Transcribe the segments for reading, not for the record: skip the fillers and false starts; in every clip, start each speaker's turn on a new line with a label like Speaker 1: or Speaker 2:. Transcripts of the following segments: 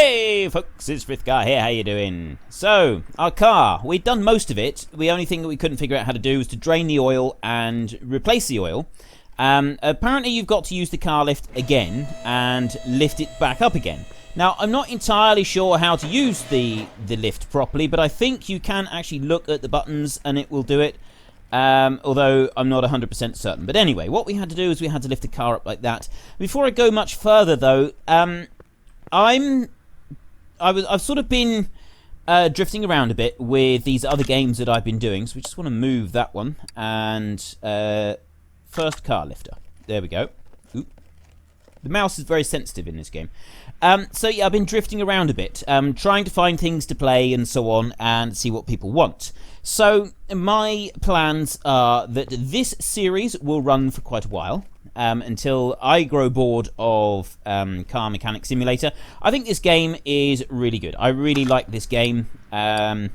Speaker 1: Hey folks, it's Frithgar here, how you doing? So, our car, we'd done most of it. The only thing that we couldn't figure out how to do was to drain the oil and replace the oil. Apparently you've got to use the car lift again and lift it back up again. Now, I'm not entirely sure how to use the lift properly, but I think you can actually look at the buttons and it will do it. Although I'm not 100% certain. But anyway, what we had to do is we had to lift the car up like that. Before I go much further though, I've sort of been drifting around a bit with these other games that I've been doing, so we just want to move that one and first car lifter. There we go. Oop. The mouse is very sensitive in this game. So yeah, I've been drifting around a bit, trying to find things to play and so on, and see what people want. So my plans are that this series will run for quite a while. Until I grow bored of Car Mechanic Simulator. I think this game is really good. I really like this game. Right,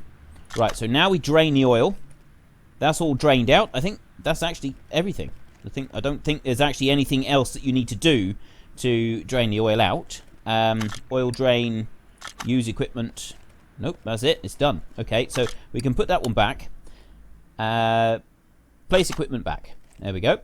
Speaker 1: so now we drain the oil. That's all drained out. I think that's actually everything. I don't think there's actually anything else that you need to do to drain the oil out. Oil drain, use equipment. Nope, that's it. It's done. Okay, so we can put that one back. Place equipment back. There we go.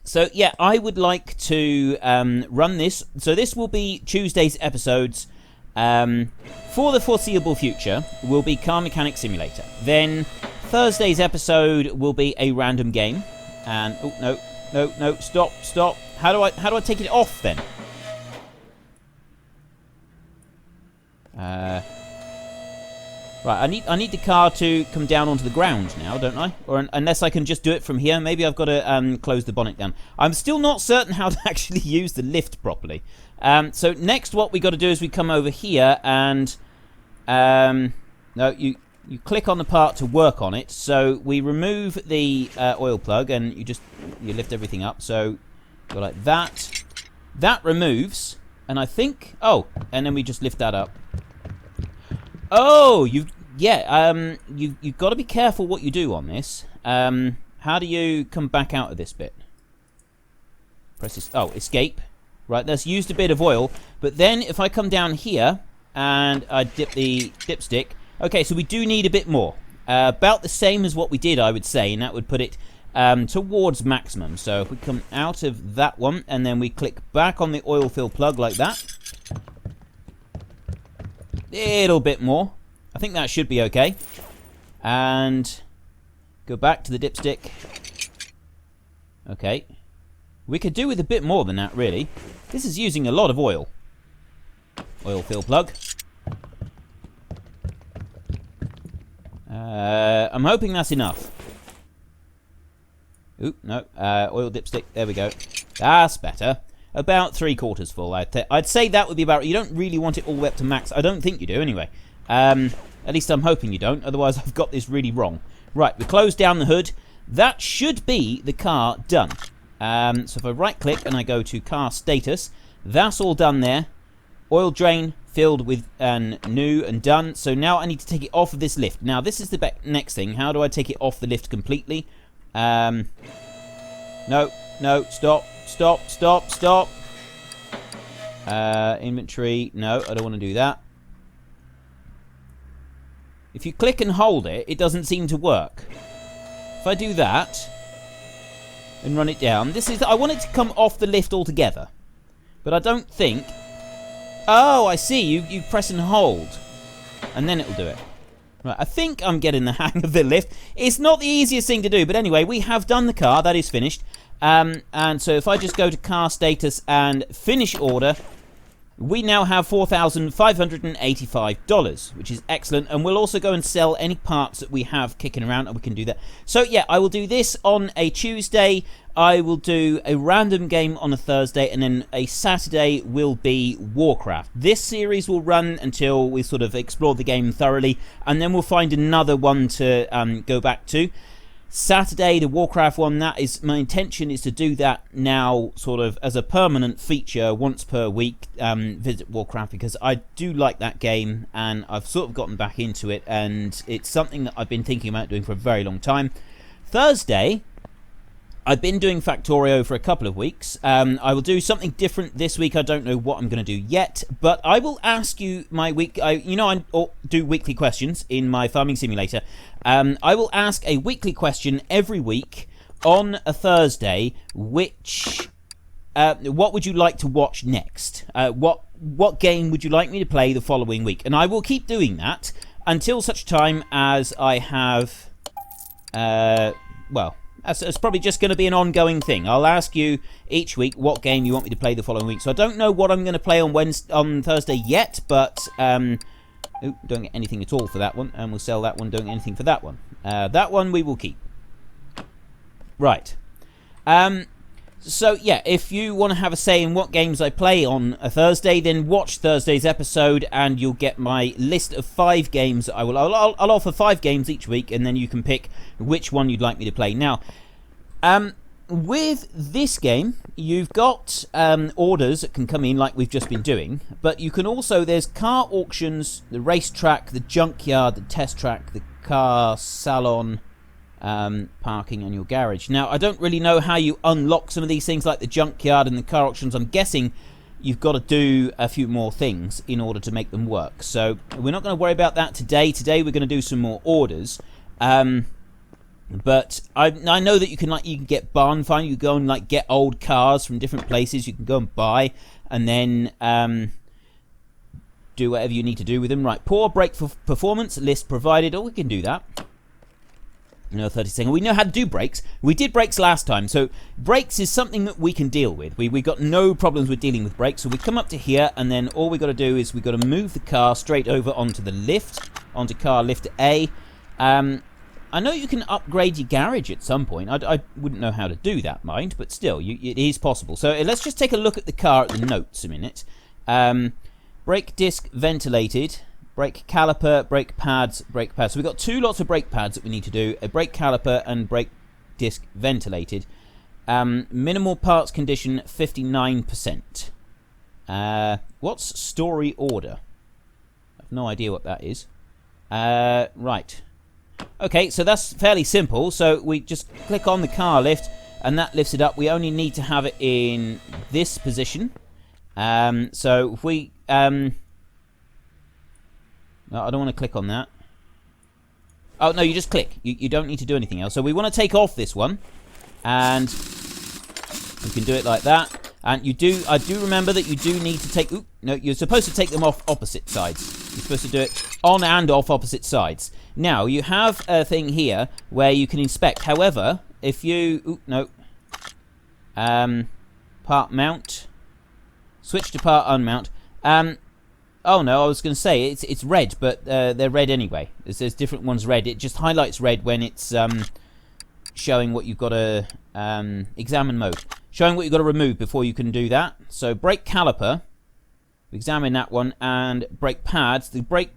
Speaker 1: So yeah, I would like to run this. So this will be Tuesday's episodes. For the foreseeable future will be Car Mechanic Simulator. Then Thursday's episode will be a random game. And oh no, stop. How do I take it off then? Right, I need the car to come down onto the ground now, don't I? Or unless I can just do it from here. Maybe I've got to close the bonnet down. I'm still not certain how to actually use the lift properly. So next what we got to do is we come over here and... no, you click on the part to work on it. So we remove the oil plug and you lift everything up. So go like that. That removes. And I think... Oh, and then we just lift that up. Oh, you've got to be careful what you do on this. How do you come back out of this bit? Press this. Oh, escape. Right, that's used a bit of oil. But then if I come down here and I dip the dipstick. Okay, so we do need a bit more. About the same as what we did, I would say, and that would put it towards maximum. So if we come out of that one and then we click back on the oil fill plug like that. Little bit more. I think that should be okay. And go back to the dipstick. Okay. We could do with a bit more than that, really. This is using a lot of oil. Oil fill plug. I'm hoping that's enough. Oop, no. Oil dipstick. There we go. That's better. About 3/4 full. I'd say that would be about... You don't really want it all the way up to max. I don't think you do, anyway. At least I'm hoping you don't. Otherwise, I've got this really wrong. Right, we close down the hood. That should be the car done. So if I right-click and I go to car status, that's all done there. Oil drain filled with new and done. So now I need to take it off of this lift. Now, this is the next thing. How do I take it off the lift completely? No, stop. Inventory. No, I don't want to do that. If you click and hold it, it doesn't seem to work. If I do that and run it down, I want it to come off the lift altogether. But I don't think... Oh, I see. You press and hold. And then it'll do it. Right, I think I'm getting the hang of the lift. It's not the easiest thing to do, but anyway, we have done the car. That is finished. And so if I just go to car status and finish order, we now have $4,585, which is excellent. And we'll also go and sell any parts that we have kicking around, and we can do that. So yeah, I will do this on a Tuesday. I will do a random game on a Thursday, and then a Saturday will be Warcraft. This series will run until we sort of explore the game thoroughly, and then we'll find another one to go back to. Saturday, the Warcraft one, my intention is to do that now sort of as a permanent feature once per week, visit Warcraft, because I do like that game and I've sort of gotten back into it, and it's something that I've been thinking about doing for a very long time. Thursday, I've been doing Factorio for a couple of weeks. I will do something different this week. I don't know what I'm going to do yet, but I will ask you my week. I do weekly questions in my farming simulator. I will ask a weekly question every week on a Thursday. What would you like to watch next? What game would you like me to play the following week? And I will keep doing that until such time as I have, it's probably just going to be an ongoing thing. I'll ask you each week what game you want me to play the following week. So I don't know what I'm going to play on Thursday yet, but don't get anything at all for that one, and we'll sell that one. Don't get anything for that one. That one we will keep. Right. So yeah, if you want to have a say in what games I play on a Thursday, then watch Thursday's episode, and you'll get my list of 5 games. I'll offer 5 games each week, and then you can pick which one you'd like me to play. Now, with this game, you've got orders that can come in like we've just been doing, but you can also, there's car auctions, the racetrack, the junkyard, the test track, the car salon, parking, and your garage. Now, I don't really know how you unlock some of these things like the junkyard and the car auctions. I'm guessing you've got to do a few more things in order to make them work. So we're not going to worry about that today. Today we're going to do some more orders. But I know that you can get barn find. You go and get old cars from different places. You can go and buy, and then do whatever you need to do with them. Right, poor brake performance list provided. Oh, we can do that. 30 seconds. We know how to do brakes. We did brakes last time, so brakes is something that we can deal with. We got no problems with dealing with brakes. So we come up to here, and then all we got to do is we got to move the car straight over onto the lift, onto car lift A. I know you can upgrade your garage at some point. I wouldn't know how to do that, mind, but still, it is possible. So let's just take a look at the car at the notes a minute. Brake disc ventilated. Brake caliper, brake pads, brake pads. So we've got 2 lots of brake pads that we need to do. A brake caliper and brake disc ventilated. Minimal parts condition, 59%. What's story order? I have no idea what that is. Right. Okay, so that's fairly simple. So we just click on the car lift, and that lifts it up. We only need to have it in this position. So if we... No, I don't want to click on that. Oh, no, you just click. You don't need to do anything else. So we want to take off this one. And you can do it like that. And I do remember that you do need to take... Ooh, no, you're supposed to take them off opposite sides. You're supposed to do it on and off opposite sides. Now, you have a thing here where you can inspect. However, if you... Ooh, no. Part mount. Switch to part unmount. Oh no, I was going to say it's red, but they're red anyway. There's different ones red. It just highlights red when it's showing what you've got to examine mode, showing what you've got to remove before you can do that. So brake caliper, we examine that one, and brake pads. The brake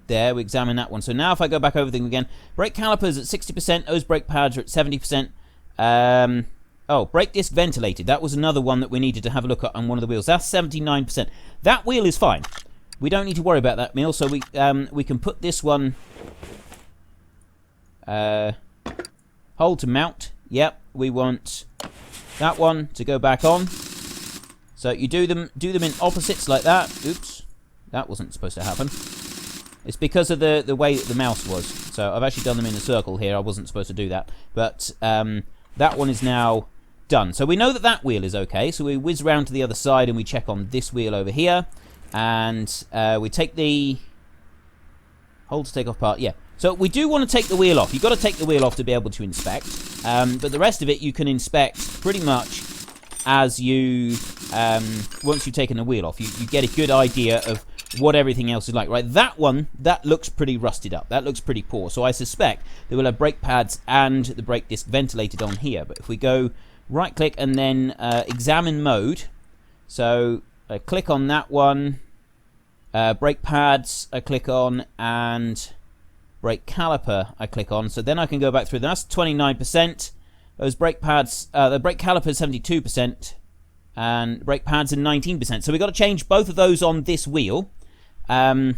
Speaker 1: there, we examine that one. So now if I go back over things again, brake calipers at 60%. Those brake pads are at 70%. Oh, brake disc ventilated. That was another one that we needed to have a look at on one of the wheels. That's 79%. That wheel is fine. We don't need to worry about that wheel. So we can put this one... hold to mount. Yep, we want that one to go back on. So you do them in opposites like that. Oops, that wasn't supposed to happen. It's because of the way that the mouse was. So I've actually done them in a circle here. I wasn't supposed to do that. But that one is now... done. So we know that wheel is okay. So we whiz round to the other side and we check on this wheel over here. And we take the... hold to take off part. Yeah. So we do want to take the wheel off. You've got to take the wheel off to be able to inspect. But the rest of it you can inspect pretty much as you... once you've taken the wheel off. You get a good idea of what everything else is like. Right, that one, that looks pretty rusted up. That looks pretty poor. So I suspect they will have brake pads and the brake disc ventilated on here. But if we go... right click and then examine mode. So I click on that one. Brake pads I click on, and brake caliper I click on. So then I can go back through. That's 29%. Those brake pads, the brake caliper is 72%, and brake pads are 19%. So we've got to change both of those on this wheel. So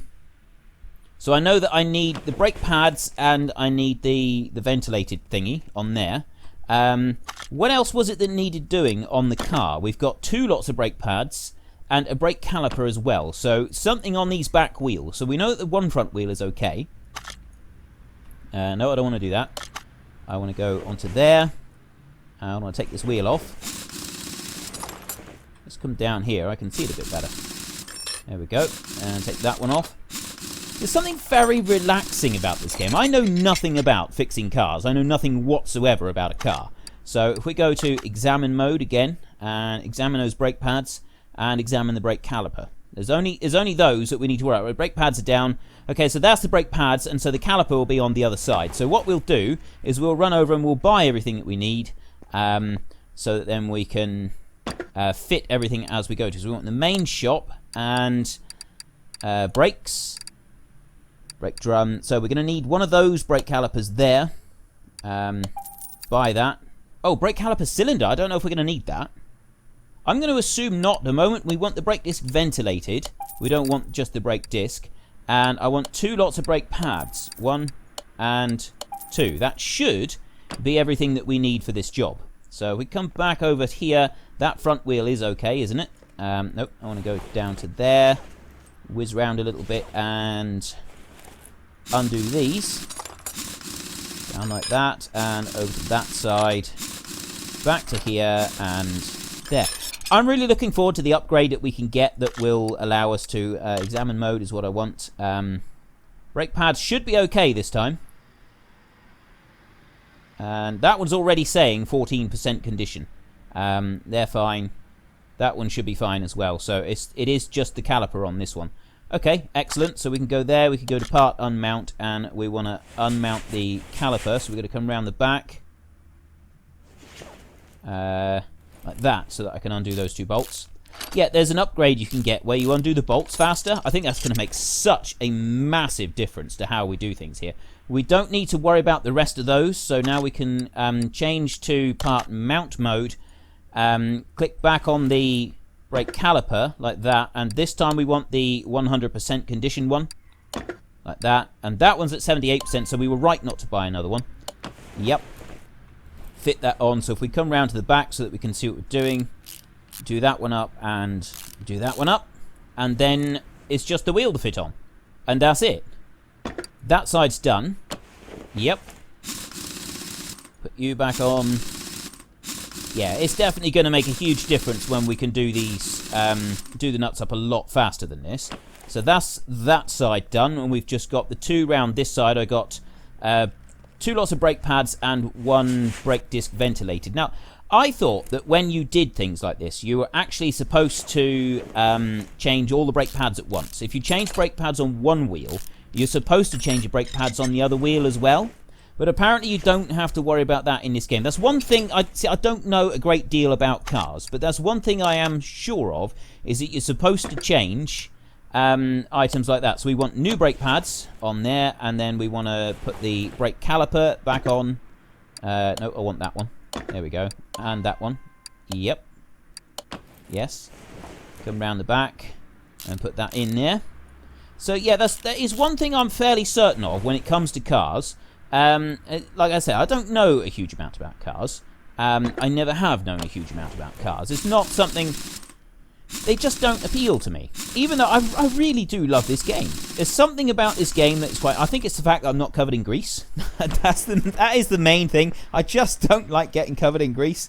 Speaker 1: I know that I need the brake pads and I need the ventilated thingy on there. What else was it that needed doing on the car? We've got 2 lots of brake pads and a brake caliper as well. So something on these back wheels. So we know that the one front wheel is okay. No, I don't want to do that. I want to go onto there. I want to take this wheel off. Let's come down here. I can see it a bit better. There we go. And take that one off. There's something very relaxing about this game. I know nothing about fixing cars. I know nothing whatsoever about a car. So if we go to examine mode again, and examine those brake pads, and examine the brake caliper. There's only those that we need to worry about. Brake pads are down. Okay, so that's the brake pads, and so the caliper will be on the other side. So what we'll do is we'll run over and we'll buy everything that we need, so that then we can fit everything as we go to. So we want the main shop and brakes. Brake drum. So we're going to need one of those brake calipers there. Buy that. Oh, brake caliper cylinder. I don't know if we're going to need that. I'm going to assume not at the moment. We want the brake disc ventilated. We don't want just the brake disc. And I want 2 lots of brake pads. 1 and 2. That should be everything that we need for this job. So we come back over here. That front wheel is okay, isn't it? Nope. I want to go down to there. Whiz round a little bit and undo these. Down like that. And over to that side. Back to here and there. I'm really looking forward to the upgrade that we can get that will allow us to examine mode is what I want. Brake pads should be okay this time. And that one's already saying 14% condition. They're fine. That one should be fine as well. So it is just the caliper on this one. Okay, excellent. So we can go there. We can go to part unmount, and we want to unmount the caliper. So we're going to come around the back. Like that, so that I can undo those 2 bolts. Yeah, there's an upgrade you can get where you undo the bolts faster. I think that's going to make such a massive difference to how we do things here. We don't need to worry about the rest of those, so now we can change to part mount mode. Click back on the brake caliper, like that, and this time we want the 100% condition one. Like that, and that one's at 78%, so we were right not to buy another one. Yep. Fit that on, so if we come round to the back so that we can see what we're doing, do that one up and do that one up, and then it's just the wheel to fit on, and that's it. That side's done. Yep. Put you back on. Yeah, it's definitely going to make a huge difference when we can do these, do the nuts up a lot faster than this. So that's that side done, and we've just got the 2 round this side. I got 2 lots of brake pads and 1 brake disc ventilated. Now, I thought that when you did things like this, you were actually supposed to change all the brake pads at once. If you change brake pads on one wheel, you're supposed to change your brake pads on the other wheel as well. But apparently you don't have to worry about that in this game. That's one thing, I don't know a great deal about cars, but that's one thing I am sure of, is that you're supposed to change items like that. So we want new brake pads on there, and then we want to put the brake caliper back on. No, I want that one. There we go. And that one. Yep. Yes. Come round the back and put that in there. So yeah, that is one thing I'm fairly certain of when it comes to cars. Like I said, I don't know a huge amount about cars. I never have known a huge amount about cars. It's not something... They just don't appeal to me. Even though I really do love this game. There's something about this game that's quite... I think it's the fact that I'm not covered in grease. That is the main thing. I just don't like getting covered in grease.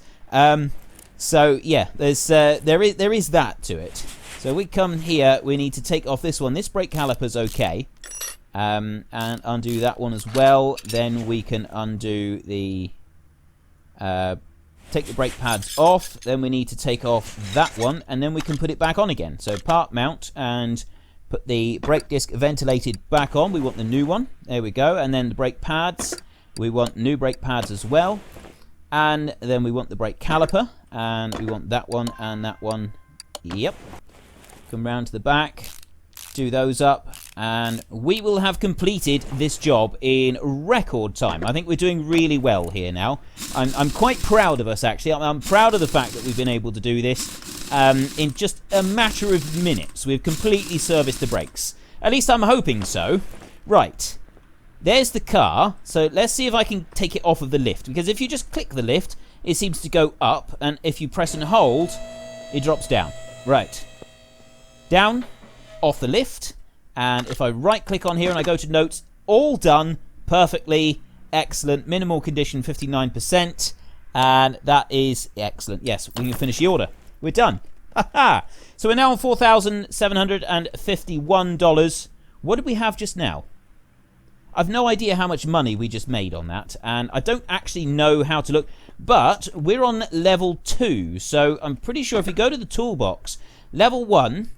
Speaker 1: So yeah, there is that to it. So we come here, we need to take off this one. This brake caliper's okay. And undo that one as well. Then we can undo the... take the brake pads off. Then we need to take off that one, and then we can put it back on again. So part mount and put the brake disc ventilated back on. We want the new one. There we go. And then the brake pads. We want new brake pads as well. And then we want the brake caliper. And we want that one and that one. Yep. Come round to the back. Do those up, and we will have completed this job in record time. I think we're doing really well here now. I'm quite proud of us, actually. I'm proud of the fact that we've been able to do this in just a matter of minutes. We've completely serviced the brakes. At least I'm hoping so. Right. there's the car. So let's see if I can take it off of the lift. Because if you just click the lift, it seems to go up. And if you press and hold, it drops down. Right. Down, off the lift. And if I right-click on here and I go to notes, all done perfectly. Excellent. Minimal condition, 59%. And that is excellent. Yes, we can finish the order. We're done. Ha-ha! So we're now on $4,751. What did we have just now? I've no idea how much money we just made on that, and I don't actually know how to look, but we're on level 2, so I'm pretty sure if we go to the toolbox, level 1,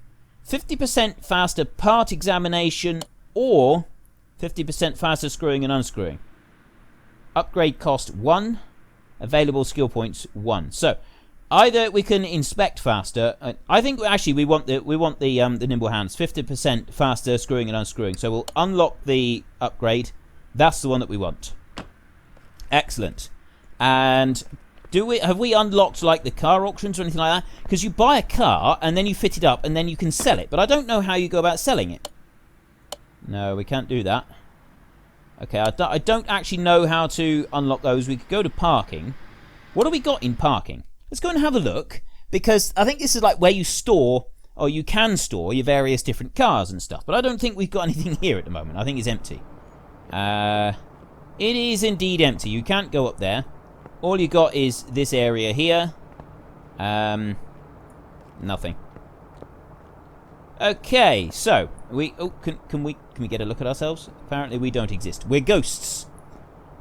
Speaker 1: 50% faster part examination or 50% faster screwing and unscrewing. Upgrade cost 1, available skill points 1. So either we can inspect faster. I think actually we want the nimble hands, 50% faster screwing and unscrewing. So we'll unlock the upgrade. That's the one that we want. Excellent. And have we unlocked like the car auctions or anything like that? Because you buy a car and then you fit it up and then you can sell it. But I don't know how you go about selling it. No, we can't do that. Okay, I don't actually know how to unlock those. We could go to parking. What have we got in parking? Let's go and have a look, because I think this is like where you store, or you can store, your various different cars and stuff. But I don't think we've got anything here at the moment. I think it's empty. It is indeed empty. You can't go up there. All you got is this area here. Nothing. Okay, so can we get a look at ourselves? Apparently we don't exist. We're ghosts.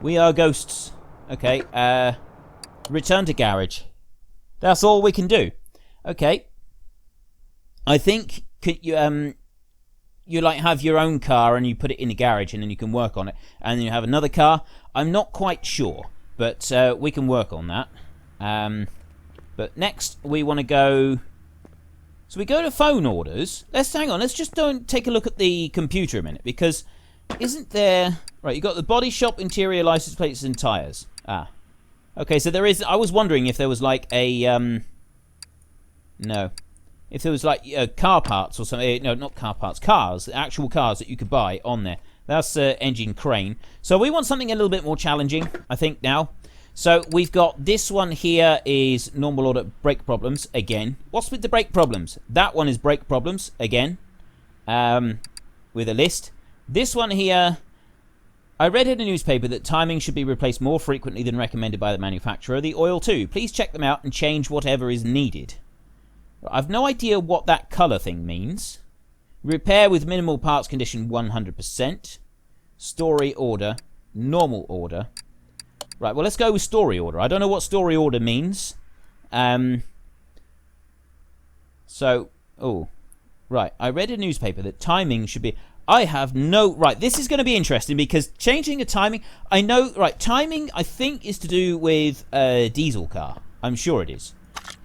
Speaker 1: We are ghosts. Okay. Return to garage. That's all we can do. Okay. I think you like have your own car and you put it in the garage and then you can work on it. And then you have another car. I'm not quite sure, but we can work on that. But next we want to go. So we go to phone orders. Let's hang on. Let's just take a look at the computer a minute, because isn't there? Right, you got the body shop, interior, license plates, and tires. Ah. Okay, so there is. I was wondering if there was like a no, if there was like car parts or something. No, not car parts. Cars, actual cars that you could buy on there. That's engine crane. So we want something a little bit more challenging, I think now. So we've got this one here is normal order brake problems again. What's with the brake problems? That one is brake problems again, with a list. This one here. I read in a newspaper that timing should be replaced more frequently than recommended by the manufacturer. The oil too. Please check them out and change whatever is needed. I've no idea what that colour thing means. Repair with minimal parts condition 100%. Story order. Normal order. Right, well let's go with story order. I don't know what story order means. Right. I read in a newspaper that timing should be... I have no... Right, this is going to be interesting because changing a timing... I know... Right, timing, I think, is to do with a diesel car. I'm sure it is.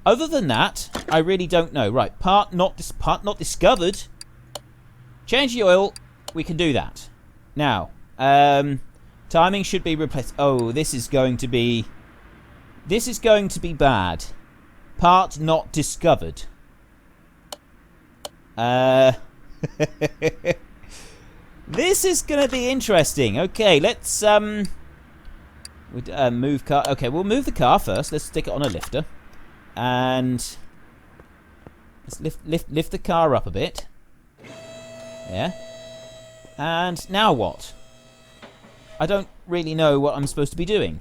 Speaker 1: Other than that, I really don't know. Right, part not discovered. Change the oil. We can do that. Now, timing should be replaced. Oh, this is going to be... This is going to be bad. Part not discovered. This is going to be interesting. Okay, let's move car. Okay, we'll move the car first. Let's stick it on a lifter. And let's lift the car up a bit. Yeah. And now what? I don't really know what I'm supposed to be doing.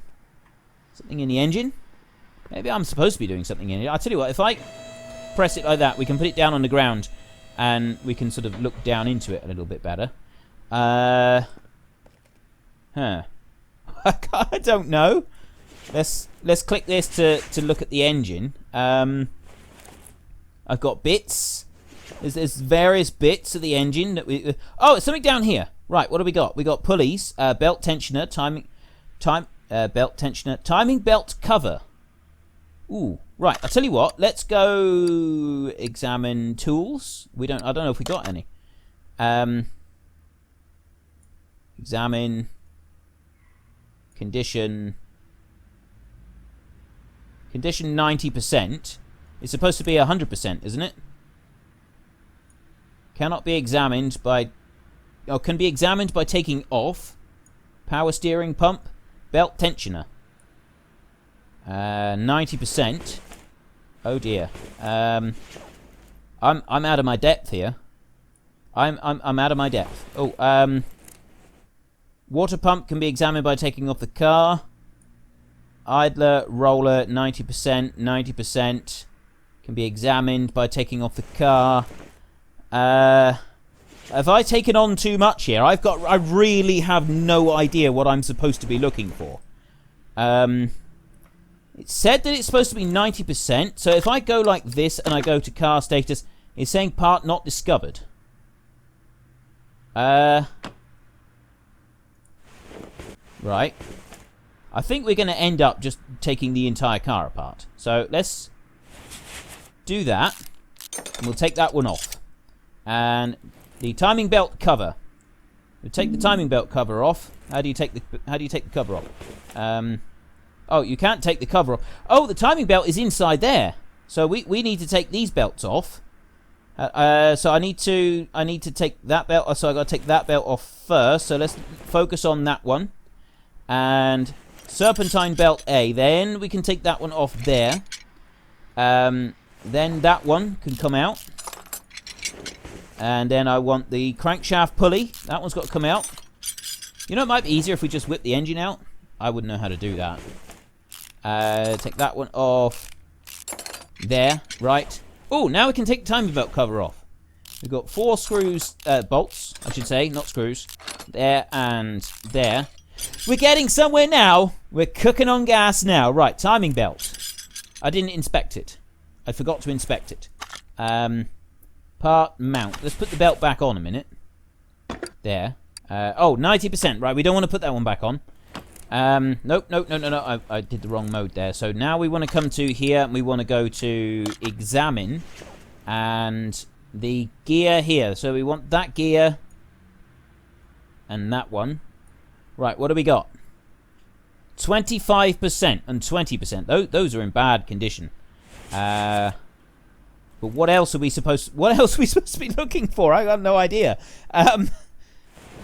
Speaker 1: Something in the engine? Maybe I'm supposed to be doing something in it. I'll tell you what, if I press it like that, we can put it down on the ground and we can sort of look down into it a little bit better. I don't know. Let's click this to look at the engine. I've got bits. There's various bits of the engine that we... Oh, it's something down here. Right, what do we got? We got pulleys, belt tensioner, belt tensioner, timing belt cover. Ooh, right. I'll tell you what. Let's go examine tools. I don't know if we got any. Examine condition 90%. It's supposed to be 100%, isn't it? Cannot be examined by... Oh, can be examined by taking off. Power steering pump. Belt tensioner. 90%. Oh dear. I'm out of my depth here. I'm out of my depth. Oh, water pump can be examined by taking off the car. Idler, roller, 90%. 90% can be examined by taking off the car. Have I taken on too much here? I really have no idea what I'm supposed to be looking for. It said that it's supposed to be 90%. So if I go like this and I go to car status, it's saying part not discovered. Right. I think we're going to end up just taking the entire car apart. So let's do that. And we'll take that one off. And the timing belt cover. We'll take the timing belt cover off. How do you take the cover off? Oh, you can't take the cover off. Oh, the timing belt is inside there. So we need to take these belts off. So I need to take that belt. So I got to take that belt off first. So let's focus on that one. And serpentine belt A. Then we can take that one off there. Then that one can come out. And then I want the crankshaft pulley. That one's got to come out. You know, it might be easier if we just whip the engine out. I wouldn't know how to do that. Take that one off. There. Right. Oh, now we can take the timing belt cover off. We've got 4 screws, bolts, I should say, not screws. There and there. We're getting somewhere now. We're cooking on gas now. Right, timing belt. I didn't inspect it. I forgot to inspect it. Part mount. Let's put the belt back on a minute. There. Oh, 90%. Right, we don't want to put that one back on. Nope. I did the wrong mode there. So now we want to come to here and we want to go to examine and the gear here. So we want that gear and that one. Right, what do we got? 25% and 20%. Those are in bad condition. But what else are we supposed to be looking for? I got no idea.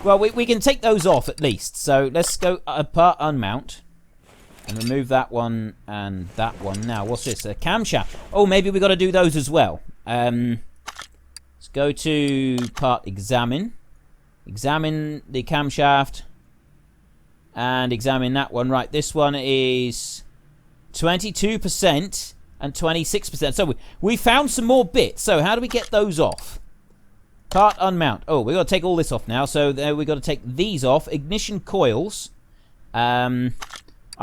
Speaker 1: Well, we can take those off at least. So let's go part unmount and remove that one and that one. Now, what's this? A camshaft. Oh, maybe we got to do those as well. Let's go to part examine. Examine the camshaft and examine that one. Right, this one is 22% and 26%. So we found some more bits. So how do we get those off? Part unmount. Oh, we got to take all this off now. So we got to take these off. Ignition coils. I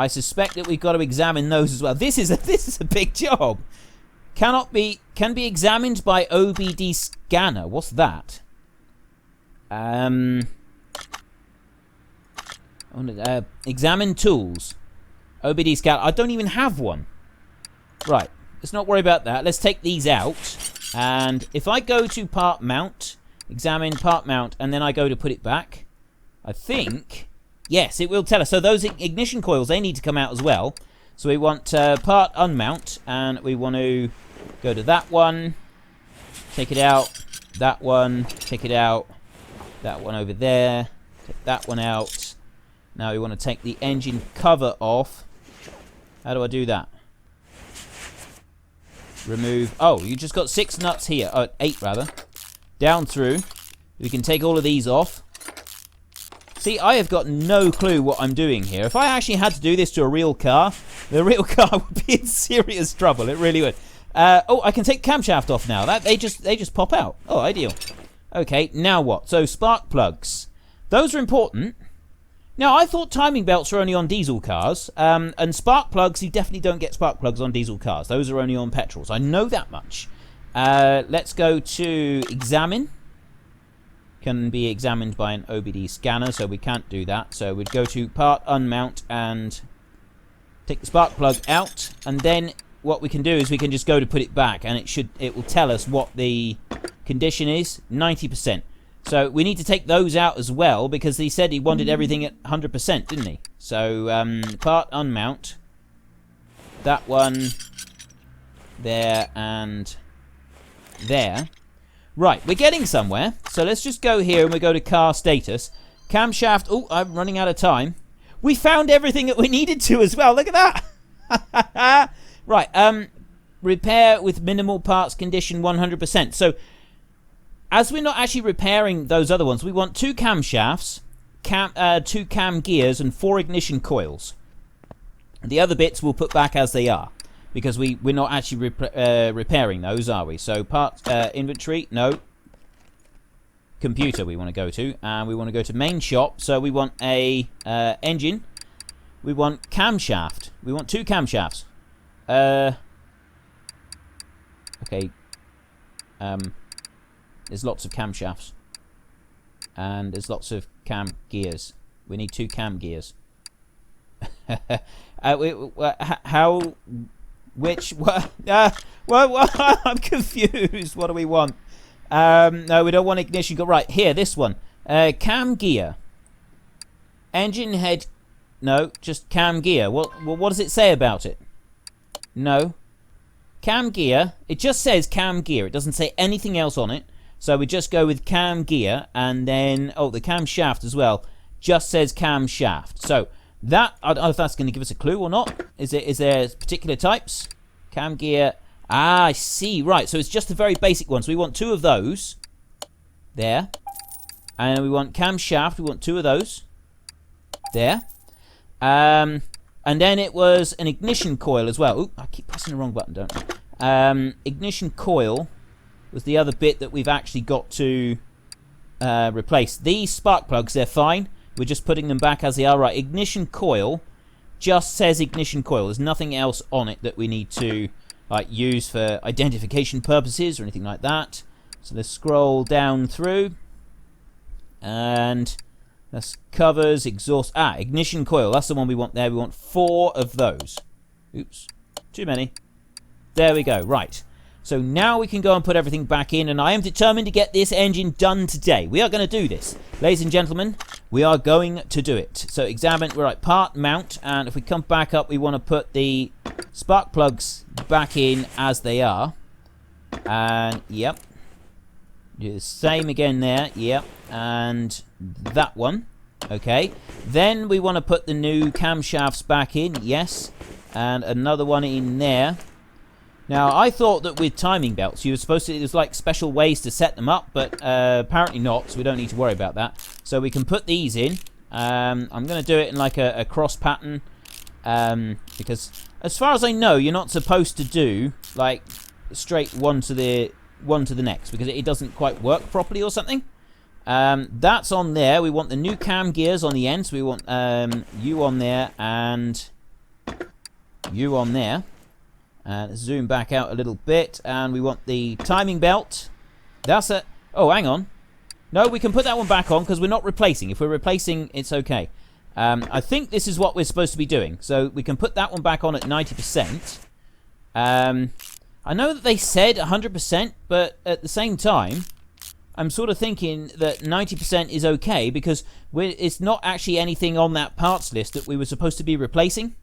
Speaker 1: suspect that we've got to examine those as well. This is a big job. Can be examined by OBD scanner. What's that? Examine tools. OBD scanner. I don't even have one. Right. Let's not worry about that. Let's take these out. And if I go to part mount, examine part mount, and then I go to put it back, I think, yes, it will tell us. So those ignition coils, they need to come out as well. So we want part unmount, and we want to go to that one, take it out, that one, take it out, that one over there, take that one out. Now we want to take the engine cover off. How do I do that? Remove. Oh, you just got 6 nuts here. 8 rather. Down through. We can take all of these off. See, I have got no clue what I'm doing here. If I actually had to do this to a real car, the real car would be in serious trouble. It really would. Oh, I can take camshaft off now. They just pop out. Oh, ideal. Okay, now what? So spark plugs. Those are important. Now, I thought timing belts were only on diesel cars, and spark plugs, you definitely don't get spark plugs on diesel cars. Those are only on petrols. I know that much. Let's go to examine. Can be examined by an OBD scanner, so we can't do that. So we'd go to part unmount and take the spark plug out, and then what we can do is we can just go to put it back, and it will tell us what the condition is. 90%. So we need to take those out as well, because he said he wanted everything at 100%, didn't he? So part unmount, that one, there, and there. Right, we're getting somewhere. So let's just go here and we go to car status. Camshaft. Oh, I'm running out of time. We found everything that we needed to as well. Look at that. Right. Repair with minimal parts condition 100%. So, as we're not actually repairing those other ones, we want 2 camshafts, 2 cam gears, and 4 ignition coils. The other bits we'll put back as they are, because we're not actually repairing those, are we? So, parts, inventory, no. Computer we want to go to, and we want to go to main shop. So we want a engine. We want camshaft. We want 2 camshafts. Okay. There's lots of camshafts, and there's lots of cam gears. We need 2 cam gears. How? Which? What? I'm confused. What do we want? No, we don't want ignition. Right, here, this one. Cam gear. Engine head. No, just cam gear. What does it say about it? No. Cam gear. It just says cam gear. It doesn't say anything else on it. So we just go with cam gear, and then, oh, the cam shaft as well. Just says cam shaft. So that, I don't know if that's going to give us a clue or not. Is there particular types? Cam gear. Ah, I see. Right, so it's just the very basic ones. We want 2 of those. There. And we want camshaft. We want 2 of those. There. And then it was an ignition coil as well. Oop, I keep pressing the wrong button, don't I? Ignition coil was the other bit that we've actually got to replace. These spark plugs, they're fine. We're just putting them back as they are. Right, ignition coil just says ignition coil. There's nothing else on it that we need to use for identification purposes or anything like that. So let's scroll down through, and that's covers, exhaust. Ignition coil. That's the one we want there. We want 4 of those. Oops, too many. There we go. Right. So now we can go and put everything back in, and I am determined to get this engine done today. We are going to do this. Ladies and gentlemen, we are going to do it. So examine, we're at part mount, and if we come back up, we want to put the spark plugs back in as they are. And, yep. Do the same again there, yep. And that one, okay. Then we want to put the new camshafts back in, yes. And another one in there. Now, I thought that with timing belts, you were supposed to, there's like special ways to set them up, but apparently not, so we don't need to worry about that. So we can put these in. I'm going to do it in like a cross pattern, because as far as I know, you're not supposed to do like straight one to the next, because it doesn't quite work properly or something. That's on there. We want the new cam gears on the end, so we want you on there and you on there. Zoom back out a little bit, and we want the timing belt. That's it. Oh, hang on. No, we can put that one back on because we're not replacing. If we're replacing, it's okay. I think this is what we're supposed to be doing. So we can put that one back on at 90%. I know that they said 100%, but at the same time, I'm sort of thinking that 90% is okay because it's not actually anything on that parts list that we were supposed to be replacing.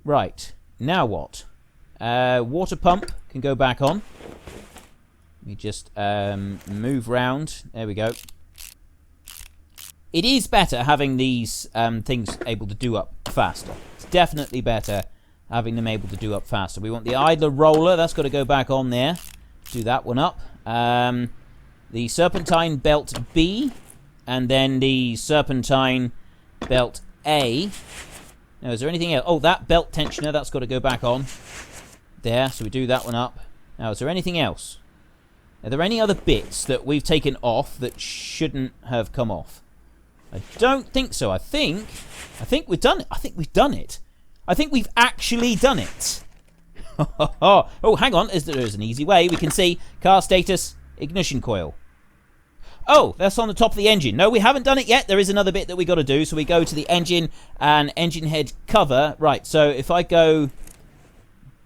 Speaker 1: Right. Now what? Water pump can go back on. Let me just move round. There we go. It is better having these things able to do up faster. It's definitely better having them able to do up faster. We want the idler roller. That's got to go back on there. Do that one up. The serpentine belt B. And then the serpentine belt A. Now, is there anything else? Oh, that belt tensioner. That's got to go back on. There, so we do that one up. Now, is there anything else? Are there any other bits that we've taken off that shouldn't have come off? I don't think so. I think we've done it. I think we've done it. I think we've actually done it. Oh, hang on. There's an easy way. We can see car status, ignition coil. Oh, that's on the top of the engine. No, we haven't done it yet. There is another bit that we got to do. So we go to the engine and engine head cover. Right, so if I go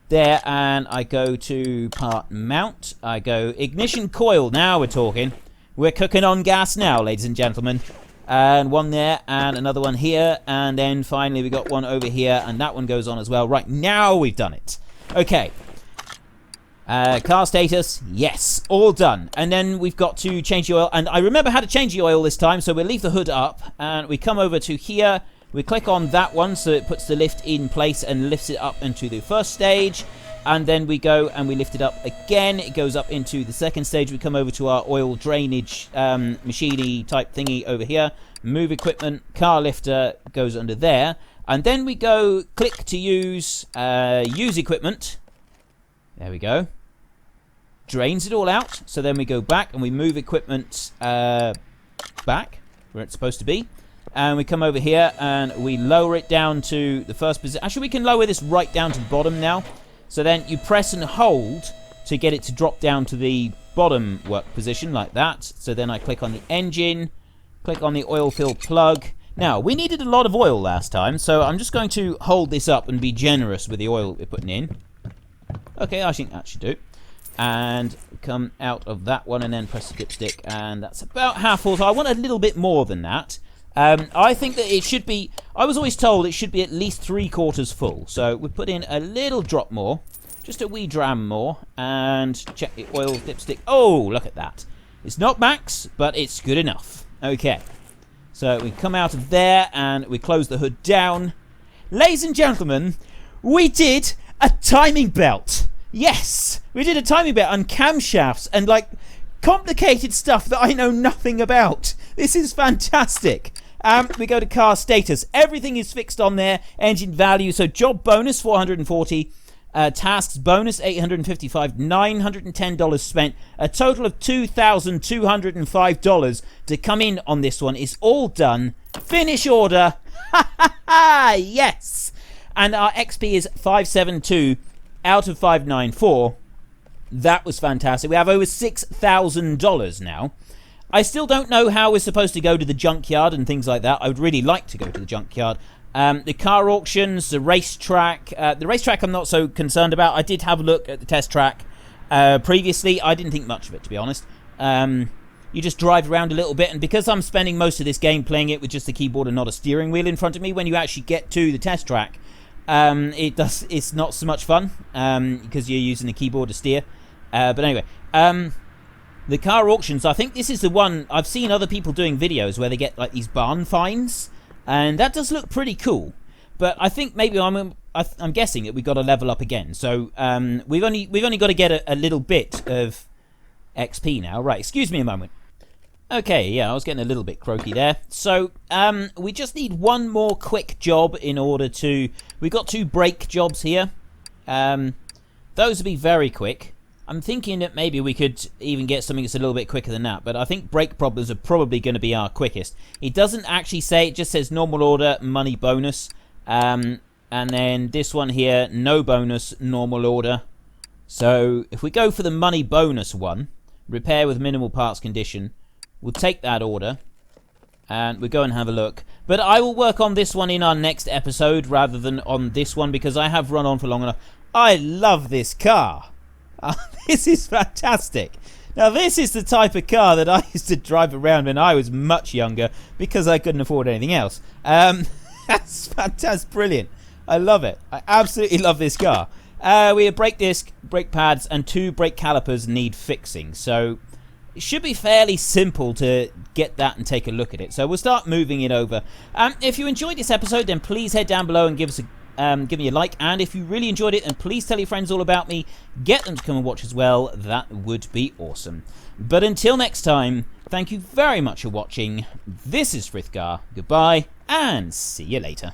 Speaker 1: there and I go to part mount, I go ignition coil. Now we're talking. We're cooking on gas now, ladies and gentlemen. And one there and another one here, and then finally we got one over here, and that one goes on as well. Right, now we've done it. Okay, Car status, yes, all done. And then we've got to change the oil. And I remember how to change the oil this time, so we'll leave the hood up. And we come over to here. We click on that one, so it puts the lift in place and lifts it up into the first stage. And then we go and we lift it up again. It goes up into the second stage. We come over to our oil drainage machine-y type thingy over here. Move equipment, car lifter goes under there. And then we go click to use equipment. There we go. Drains it all out. So then we go back and we move equipment back where it's supposed to be. And we come over here and we lower it down to the first position. Actually, we can lower this right down to the bottom now. So then you press and hold to get it to drop down to the bottom work position like that. So then I click on the engine, click on the oil fill plug. Now, we needed a lot of oil last time, so I'm just going to hold this up and be generous with the oil we're putting in. Okay, I think that should do. And come out of that one and then press the dipstick, and that's about half full. So I want a little bit more than that. I think that it should be, I was always told it should be at least 3/4 full. So we put in a little drop more, just a wee dram more, and check the oil dipstick. Oh, look at that. It's not max, but it's good enough. Okay. So we come out of there and we close the hood down. Ladies and gentlemen, we did a timing belt. Yes, we did a timing belt on camshafts and like complicated stuff that I know nothing about. This is fantastic. We go to car status. Everything is fixed on there. Engine value. So job bonus 440. Tasks bonus 855. $910 spent. A total of $2,205 to come in on this one. It's all done. Finish order. Yes. And our XP is 572 out of 594. That was fantastic. We have over $6,000 now. I still don't know how we're supposed to go to the junkyard and things like that. I would really like to go to the junkyard. The car auctions, the racetrack. The racetrack I'm not so concerned about. I did have a look at the test track previously. I didn't think much of it, to be honest. You just drive around a little bit, and because I'm spending most of this game playing it with just a keyboard and not a steering wheel in front of me, when you actually get to the test track, it's not so much fun because you're using the keyboard to steer. But anyway, the car auctions, I think this is the one I've seen other people doing videos where they get like these barn finds, and that does look pretty cool. But I think maybe I'm guessing that we've got to level up again. So we've only got to get a little bit of XP now. Right, excuse me a moment. Okay, yeah, I was getting a little bit croaky there. So we just need one more quick job in order to... We've got 2 brake jobs here. Those will be very quick. I'm thinking that maybe we could even get something that's a little bit quicker than that, but I think brake problems are probably going to be our quickest. It doesn't actually say, it just says normal order, money bonus, and then this one here, no bonus, normal order. So if we go for the money bonus one, repair with minimal parts condition, we'll take that order, and we'll go and have a look. But I will work on this one in our next episode rather than on this one, because I have run on for long enough. I love this car. This is fantastic. Now, this is the type of car that I used to drive around when I was much younger because I couldn't afford anything else. That's fantastic. Brilliant. I love it. I absolutely love this car. We have brake disc, brake pads, and 2 brake calipers need fixing. So it should be fairly simple to get that and take a look at it. So we'll start moving it over. If you enjoyed this episode, then please head down below and give me a like, and if you really enjoyed it, and please tell your friends all about me, get them to come and watch as well. That would be awesome. But until next time, thank you very much for watching. This is Frithgar. Goodbye, and see you later.